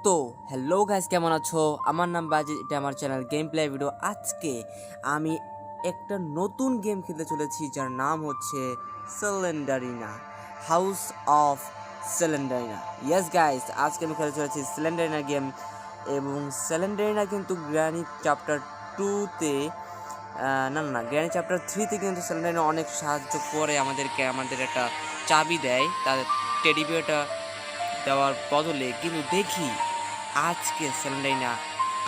তো hello guys, কেমন আছো? আমার নাম বাজিত, এটা আমার চ্যানেল গেম প্লে ভিডিও। আজকে আমি একটা নতুন গেম খেলতে চলেছি যার নাম হচ্ছে সিলিন্ডারিনা, হাউস অফ সিলিন্ডারিনা। ইয়েস গাইস, আজকে আমি খেলতে চলেছি সিলিন্ডারিনা গেম। এবং সিলিন্ডারিনা কিন্তু গ্র্যানি চ্যাপ্টার 2-তে না গ্র্যানি চ্যাপ্টার 3-তে কিন্তু সিলিন্ডারিনা অনেক সাহায্য করে আমাদেরকে, আমাদের একটা চাবি দেয় তাদের টেডি বিয়ারটা দেওয়ার বদলে। কিন্তু দেখি আজকে সিলিন্ডারিনা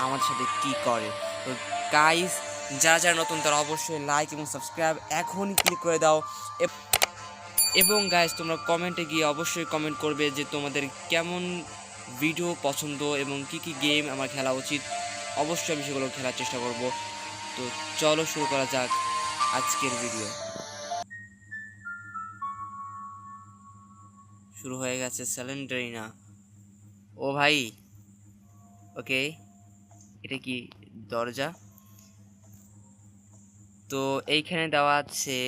আমাদের সাথে কি করে। তো গাইস, যারা যারা নতুন তারা অবশ্যই লাইক এবং সাবস্ক্রাইব এখনই ক্লিক করে দাও। এবং গাইস, তোমরা কমেন্টে গিয়ে অবশ্যই কমেন্ট করবে যে তোমাদের কেমন ভিডিও পছন্দ এবং কি কি গেম আমার খেলা উচিত। অবশ্যই আমি সেগুলো খেলার চেষ্টা করব। তো চলো শুরু করা যাক আজকের ভিডিও। শুরু হয়ে গেছে সিলিন্ডারিনা। ও ভাই, ওকে, এটা কি দরজা? তো এইখানে দেওয়া আছে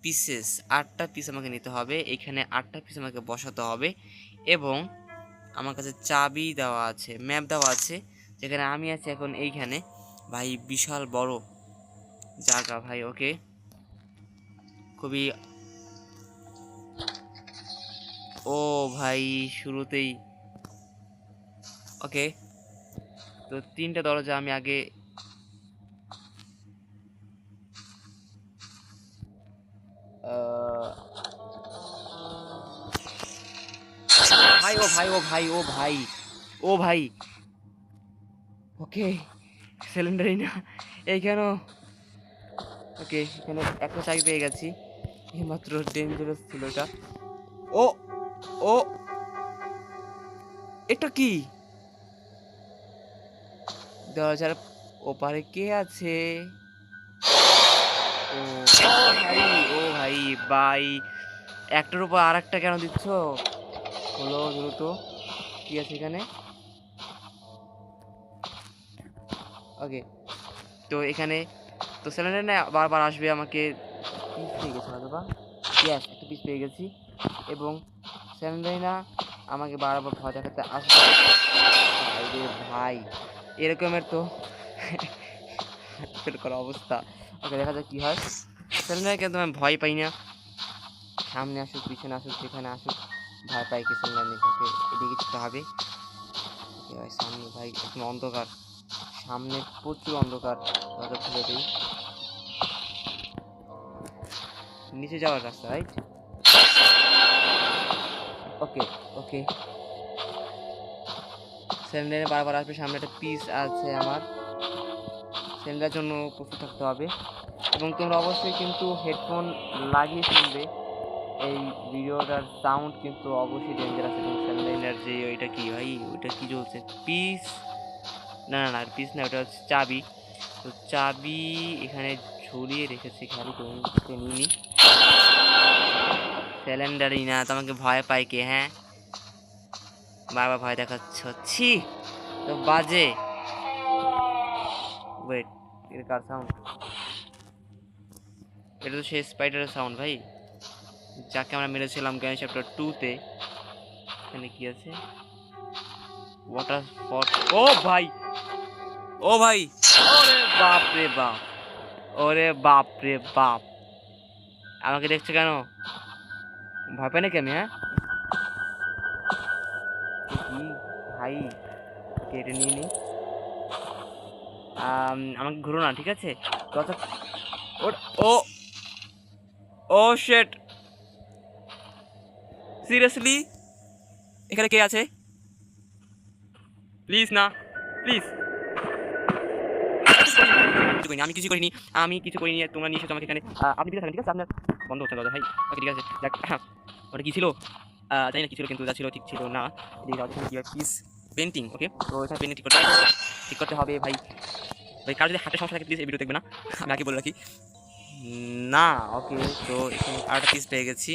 পিসেস, 8টা পিস আমাকে নিতে হবে। এইখানে 8টা পিস আমাকে বসাতে হবে এবং আমার কাছে চাবি দেওয়া আছে, ম্যাপ দেওয়া আছে যেখানে আমি আছি এখন। এইখানে ভাই বিশাল বড় জায়গা ভাই। ওকে, খুবই ও ভাই শুরুতেই ওকে। তো 3টা দরজা আমি আগে ভাই ও ভাই ও ভাই ও ভাই ও ভাই ওকে, সিলিন্ডারিনা এইখানে। ওকে, এখানে একটা চাবি পেয়ে গেছি। এইমাত্র ডেঞ্জারাস ছিল এটা। ও ও, এটা কি? দরজার ওপারে কে আছে? ও ভাই, ও ভাই ভাই, একটার উপর আর একটা কেন দিচ্ছ? হলো দ্রুত, কি আছে এখানে? ওকে, তো এখানে তো সিলিন্ডার না বারবার আসবে আমাকে। পিস পেয়ে গেছি হয়তো বা, গ্যাস একটা পিস পেয়ে গেছি। এবং সিলিন্ডার না আমাকে বারবার ভয় দেখাতে আসবে। ভাই এরকমের তো করা অবস্থা। ওকে, দেখা যাক কি হয়। সিলিন্ডার কিন্তু আমি ভয় পাই না, সামনে আসুক পিছনে আসুক যেখানে আসুক ভয় পাই কি সিলিন্ডার নেই। ওকে, এদিকে যেতে হবে। ওকে ভাই, সামনে ভাই এখন অন্ধকার, সামনে প্রচুর অন্ধকার। দরজা খুলে দিই, নিচে যাওয়ার রাস্তা, রাইট? ওকে ওকে, সিলিন্ডারে বারবার আসবে। সামনে একটা পিস আছে আমার, সিলিন্ডারের জন্য প্রস্তুত থাকতে হবে। এবং তোমরা অবশ্যই কিন্তু হেডফোন লাগিয়ে শুনবে। এই ভিডিওটার সাউন্ড কিন্তু অবশ্যই ডেঞ্জারাস। এবং সিলিন্ডারের যে ওইটা কি ভাই, ওইটা কি চলছে? পিস না না না, পিস না, ওটা হচ্ছে চাবি। তো চাবি এখানে ঝুলিয়ে রেখেছি, খালি তো নিইনি। সিলিন্ডারই না, তোমাকে ভয় পাই কে? হ্যাঁ, বারবার ভয় দেখাচ্ছি তো বাজে। ওয়েট, এটা কার সাউন্ড? এটা তো সেই স্পাইডারের সাউন্ড ভাই, যাকে আমরা মেরেছিলাম গ্র্যানি চ্যাপ্টার 2-তে। এখানে কি আছে? Water spot. ও ভাই, ও ভাই, ওরে বাপ রে বাপ, ওরে বাপ রে বাপ, আমাকে দেখছো কেন? ভয় পাই নাকি আমি? হ্যাঁ কি ভাই, কেটে নিয়ে নি। আমাকে ঘুরো না, ঠিক আছে? ও ও শেট, সিরিয়াসলি এখানে কে আছে? প্লিজ না, প্লিজ। আমি কিছু করিনি, আমি কিছু করিনি, তোমরা নিয়ে এসেছো আমাকে এখানে। আপনি ঠিক আছে, ঠিক আছে, আপনার বন্ধ হচ্ছে দাদা ভাই। ওকে ঠিক আছে, যাক। ওটা কি ছিল? জানি না কি ছিল, কিন্তু যা ছিল ঠিক ছিল না। Please painting. ওকে, তো এখানে পেন্টিং ঠিক করতে হবে ভাই। ভাই কার যদি হাতে সমস্যা থাকে প্লিজ এই ভিডিও দেখবে না, আমি আগে বলে রাখি। না, ওকে, তো এখানে আরেকটা পিস পেয়ে গেছি।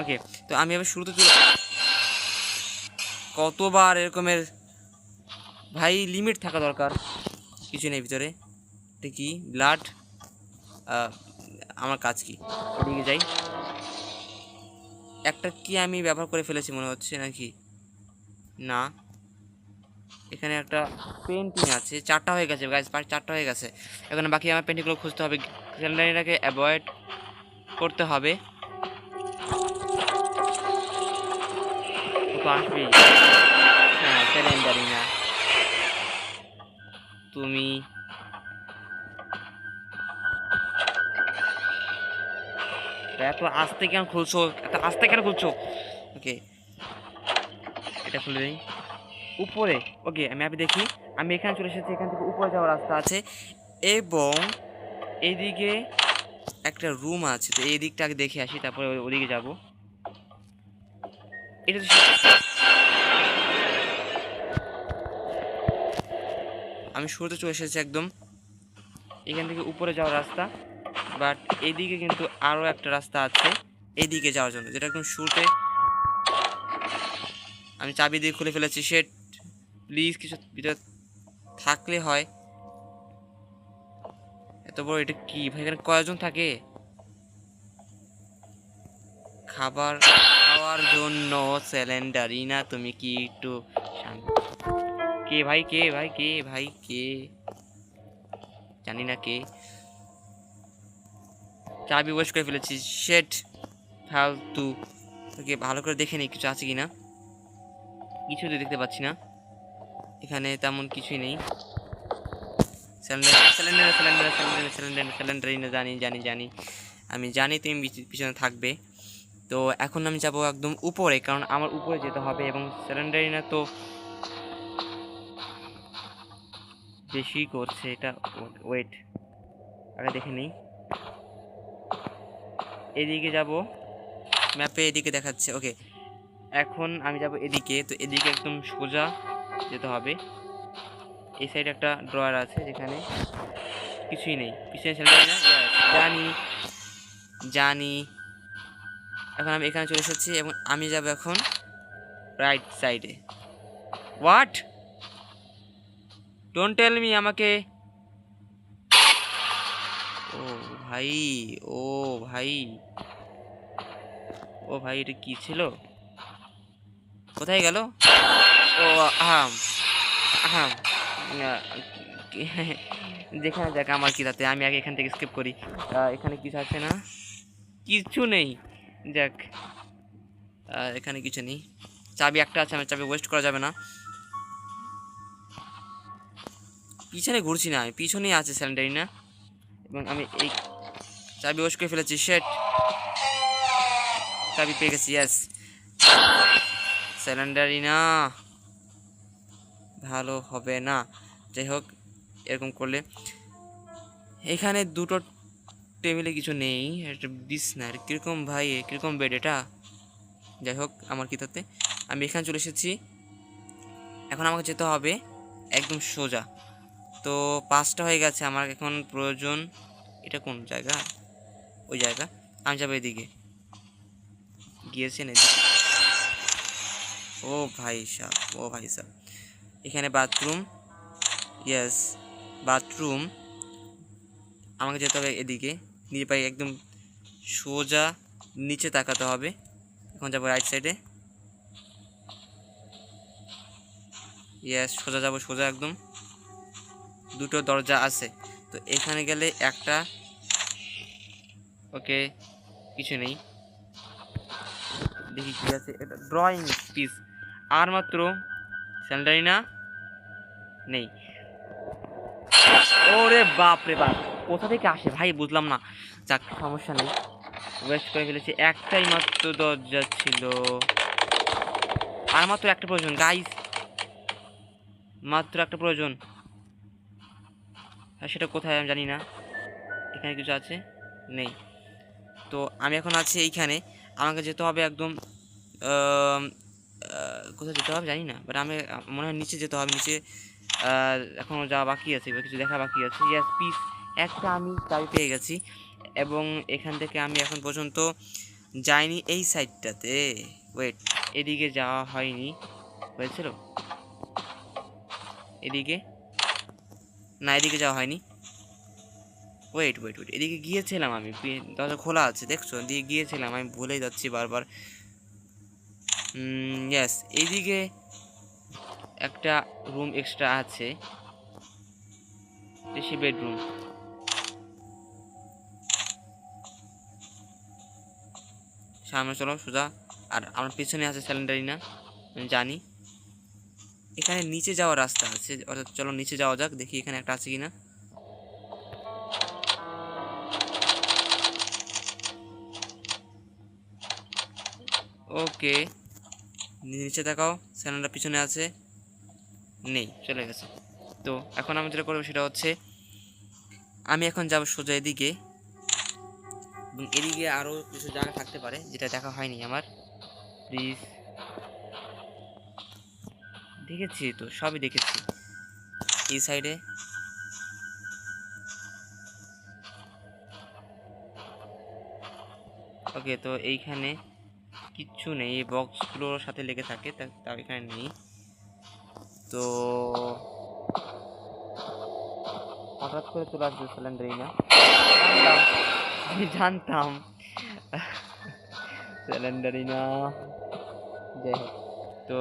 ওকে, তো আমি এবার শুরুতে কতবার এরকমের ভাই, লিমিট থাকা দরকার। কিছু নেই ভিতরে, এটা কি? ব্লাড। আমার কাজ কি? এদিকে যাই। একটা কি আমি ব্যবহার করে ফেলেছি মনে হচ্ছে নাকি, না এখানে একটা পেন্টিং আছে, 4টা হয়ে গেছে গাইস, 4টা হয়ে গেছে। এখন বাকি আমার পেন্টিংগুলো খুঁজতে হবে, স্যালেন্ডারিনাকে অ্যাভয়েড করতে হবে। ও তো আসবেই। হ্যাঁ স্যালেন্ডারিনা, তুমি এত আস্তে কেন খুলছো, এত আস্তে কেন খুলছো? ওকে এটা খুলে দিই উপরে। ওকে আমি ম্যাপে দেখি, আমি এখানে চলে এসেছি, এখান থেকে উপরে যাওয়ার রাস্তা আছে এবং এইদিকে একটা রুম আছে। তো এই দিকটা আগে দেখে আসি, তারপরে ওদিকে যাব। এটা তো আমি শুরুতে চলে এসেছি একদম এখান থেকে উপরে যাওয়ার রাস্তা, বাট এইদিকে কিন্তু আরও একটা রাস্তা আছে এইদিকে যাওয়ার জন্য, যেটা একদম শুরুতে। আমি চাবি দিয়ে খুলে ফেলেছি। সেট প্লিজ কিছু ভিতরে থাকলে হয়। এত বড় এটা কি ভাই, এখানে কয়জন থাকে? খাবার খাওয়ার জন্য স্যালেন্ডারিনা, তুমি কি একটু কে ভাই, কে ভাই, কে ভাই, কে জানি না কে। চাবি ওয়েস্ট করে ফেলেছি। শেট ফালতু। ওকে ভালো করে দেখে নিই কিছু আছে কিনা, কিছু তো দেখতে পাচ্ছি না, এখানে তেমন কিছুই নেই। স্যালেন্ডারিনা, জানি জানি জানি, আমি জানি তুমি পিছনে থাকবে। তো এখন আমি যাব একদম উপরে, কারণ আমার উপরে যেতে হবে এবং স্যালেন্ডারিনা তো বেশি করছে এটা। ওয়েট আগে দেখে নেই, এদিকে যাব, ম্যাপে এদিকে দেখাচ্ছে। ওকে এখন আমি যাব এদিকে, তো এদিকে একদম সোজা যেতে হবে। এই সাইডে একটা ড্রয়ার আছে যেখানে কিছুই নেই, পিছনে স্যালেন্ডারিনা। জানি জানি। এখন আমি এখানে চলে এসেছি এবং আমি যাব এখন রাইট সাইডে। হোয়াট, ডোন্ট টেল মি আমাকে। ও ভাই, ও ভাই, ও ভাই এটা কি ছিল, কোথায় গেল? ও আহাম আহাম, যেখানে যাক আমার কি তাতে, আমি আগে এখান থেকে স্কিপ করি। এখানে কিছু আছে না, কিছু নেই, যাক এখানে কিছু নেই। চাবি একটা আছে, আমার চাবি ওয়েস্ট করা যাবে না। পিছনে ঘুরছি না, আমি পিছনেই আছে স্যালেন্ডারিনা এবং আমি এই চাবি ওয়েস্ট করে ফেলেছি। শেট, চাবি পেয়ে গেছি। ইয়েস স্যালেন্ডারিনা, ভালো হবে না। যাই হোক এরকম করলে, এখানে দুটো টেবিলে কিছু নেই, একটা বিছনা, কীরকম ভাই, কীরকম বেড এটা। যাই হোক আমার কি তাতে, আমি এখানে চলে এসেছি। এখন আমাকে যেতে হবে একদম সোজা। তো 5টা হয়ে গেছে, আমার এখন প্রয়োজন, এটা কোন জায়গা, ওই জায়গা। আমি যাবো এদিকে, গিয়েছেন এদিকে। ও ভাই সাহ, ও ভাই সাহ, এখানে বাথরুম। ইয়েস বাথরুম, আমাকে যেতে হবে এদিকে, নিয়ে পাই একদম সোজা নিচে তাকাতে হবে। এখন যাবো রাইট সাইডে। ইয়েস সোজা যাবো, সোজা একদম। দুটো দরজা আছে, তো এখানে গেলে একটা। ওকে কিছু নেই, দেখি কি আছে। এটা ড্রয়িং পিস, আর মাত্র স্যানিটারি নেই। ওরে বাপ রে বাপ, কোথা থেকে আসে ভাই বুঝলাম না। যাক সমস্যা নেই, ওয়েস্ট করে ফেলেছি। একটাই মাত্র দরজা ছিল, আর মাত্র একটা প্রয়োজন গাইস, মাত্র একটা প্রয়োজন। আর সেটা কোথায় আমি জানি না। এখানে কিছু আছে, নেই। তো আমি এখন আছি এইখানে, আমাকে যেতে হবে একদম কোথায় যেতে হবে জানি না, বাট আমি মনে হয় নিচে যেতে হবে। নিচে এখনও যাওয়া বাকি আছে, এবার কিছু দেখা বাকি আছে। ইয়াস পিস, একটা আমি চাবি পেয়ে গেছি এবং এখান থেকে আমি এখন পর্যন্ত যাইনি এই সাইডটাতে। ওয়েট, এদিকে যাওয়া হয়নি, হয়েছিল এদিকে, না এদিকে যাওয়া হয়নি। ওয়েট ওয়েট ওয়েট, এদিকে গিয়েছিলাম আমি, দরজা খোলা আছে দেখছো, দিয়ে গিয়েছিলাম, আমি ভুলেই যাচ্ছি বারবার। ইয়েস, এইদিকে একটা রুম এক্সট্রা আছে, সে বেডরুম। সামনে চলো সোজা। আর আমার পিছনে আছে স্যালেন্ডারিনা, আমি জানি। এখানে নিচে যাওয়ার রাস্তা আছে, অর্থাৎ চলো নিচে যাওয়া যাক, দেখি এখানে একটা আছে কিনা। ওকে, নিচে দেখাও, স্যালেন্ডার পিছনে আছে, নেই, চলে গেছে। তো এখন আমি যেটা করবো সেটা হচ্ছে আমি এখন যাব সোজা এদিকে, এবং এদিকে আরও কিছু জায়গা থাকতে পারে যেটা দেখা হয়নি আমার। প্লিজ, দেখেছি তো, সবই দেখেছি। এই সাইডে ওকে, তো এইখানে কিচ্ছু নেই, এই বক্সগুলোর সাথে লেগে থাকে, তাও এখানে নেই। তো হঠাৎ করে চলে আসবে স্যালেন্ডারিনা, আমি জানতাম স্যালেন্ডারিনা। যাই হোক, তো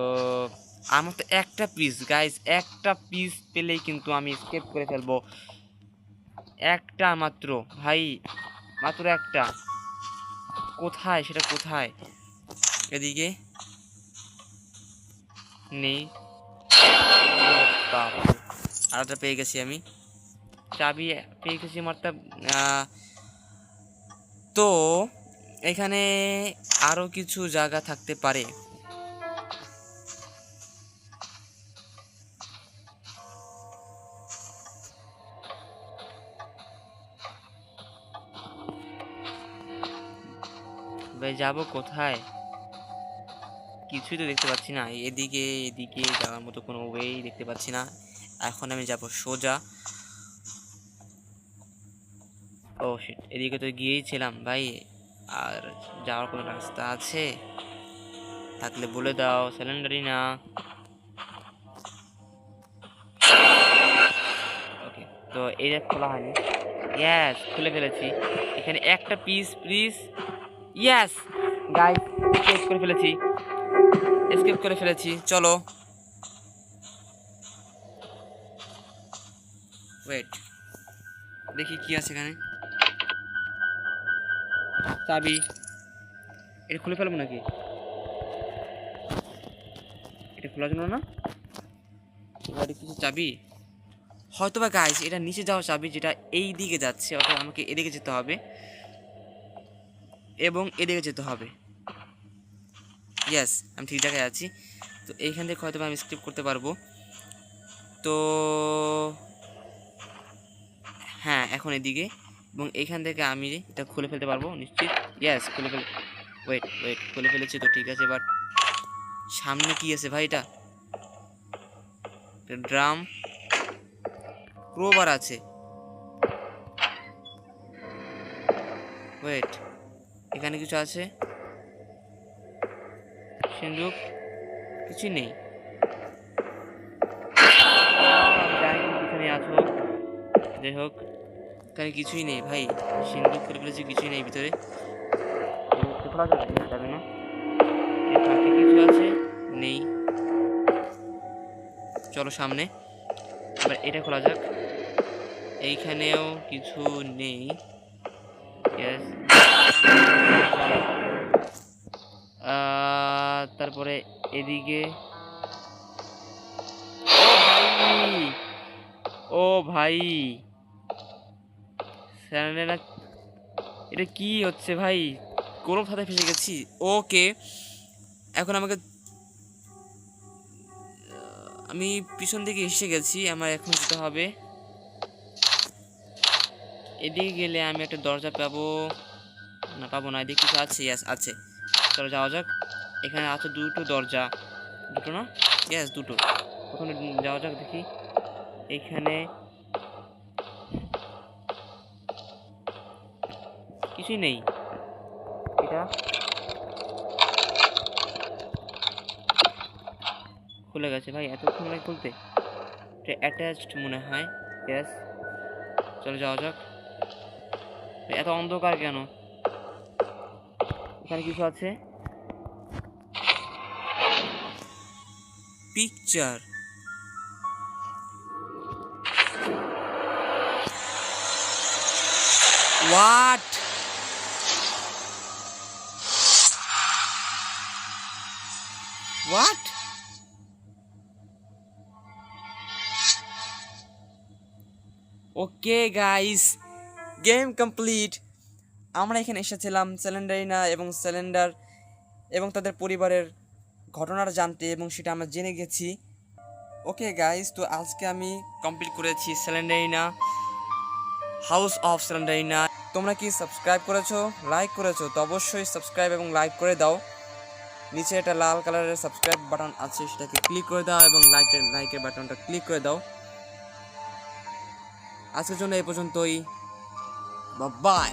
আমার তো একটা পিস গাইস, একটা পিস পেলেই কিন্তু আমি স্কেপ করে ফেলবো। একটা মাত্র ভাই, মাত্র একটা। কোথায় সেটা, কোথায়? এদিকে নেই। আরেকটা পেয়ে গেছি আমি, চাবি পেয়ে গেছি মাত্র। তো এখানে আরো কিছু জায়গা থাকতে পারে। ভাই যাবো কোথায়? কিছুই তো দেখতে পাচ্ছি না। এদিকে এদিকে যাওয়ার মতো কোনো ওয়েই দেখতে পাচ্ছি না। এখন আমি যাব সোজা। ও শিট, এদিকে তো গিয়েছিলাম ভাই। আর যাওয়ার কোনো রাস্তা আছে থাকলে বলে দাও স্যালেন্ডারিনা। ওকে, তো এটা খোলা হয়নি। ইয়েস, খুলে ফেলেছি। এখানে একটা piece please. Yes guys, escape করে ফেলেছি, এসকেপ করে ফেলেছি। চলো, ওয়েট, দেখি কি আছে এখানে। চাবি, এটা খুলে ফেলবো নাকি? এটা খোলার জন্য না, গাড়ি কিছু চাবি হয়তো বা গাইস, এটা নিচে যাওয়া চাবি যেটা এই দিকে যাচ্ছে, অর্থাৎ আমাকে এদিকে যেতে হবে এবং এদিকে যেতে হবে। ইয়েস, আমি ঠিক জায়গায় আছি। তো এইখান থেকে হয়তো আমি স্কিপ করতে পারবো। তো হ্যাঁ, এখন এদিকে, এবং এইখান থেকে আমি এটা খুলে ফেলতে পারবো নিশ্চিত। ইয়েস, খুলে ফেল, ওয়েট ওয়েট, খুলে ফেলেছি তো ঠিক আছে। বাট সামনে কি আছে ভাই? এটা ড্রাম, ক্রোবার আছে। ওয়েট, এখানে কিছু আছে, সিন্দুক, কিছুই নেই। পিছনে আছো, যাই হোক, এখানে কিছুই নেই ভাই। সিন্দুক করে ফেলেছি, কিছুই নেই ভিতরে। খোলা যাবে না, কিছু আছে নেই। চলো সামনে, এবার এটা খোলা যাক। এইখানেও কিছু নেই। তারপরে এদিকে, ও ভাই স্যান্ডেলা, এটা কি হচ্ছে ভাই? গরম সাথে ফেসে গেছি। ওকে, এখন আমাকে, আমি পিছন দিকে এসে গেছি, আমার এখন যেতে হবে এদিকে। গেলে আমি একটা দরজা পাবো না, পাবো না। এদিকে কিছু আছে, ইয়াস আছে, চলো যাওয়া যাক। এখানে আছে দুটো দরজা, দুটো না, ইয়াস দুটো। ওখানে যাওয়া যাক, দেখি এইখানে কিছুই নেই। এটা খুলে গেছে ভাই, এতক্ষণ লাগে খুলতে। এটা অ্যাটাচড মনে হয়। ইয়েস, চলো যাওয়া যাক। এত অন্ধকার কেন? এখানে কিছু আছে, picture. What? What? Okay guys, game complete. আমরা এখানে এসেছিলাম স্যালেন্ডারিনা এবং স্যালেন্ডার এবং তাদের পরিবারের ঘটনাটা জানতে, এবং সেটা আমরা জেনে গেছি। ওকে গাইস, তো আজকে আমি কমপ্লিট করেছি স্যালেন্ডারিনা, হাউস অফ স্যালেন্ডারিনা। তোমরা কি সাবস্ক্রাইব করেছো, লাইক করেছো? তো অবশ্যই সাবস্ক্রাইব এবং লাইক করে দাও। নিচে একটা লাল কালারের সাবস্ক্রাইব বাটন আছে, সেটাকে ক্লিক করে দাও এবং লাইকের বাটনটা ক্লিক করে দাও। আজকের জন্য এই পর্যন্তই, বাই।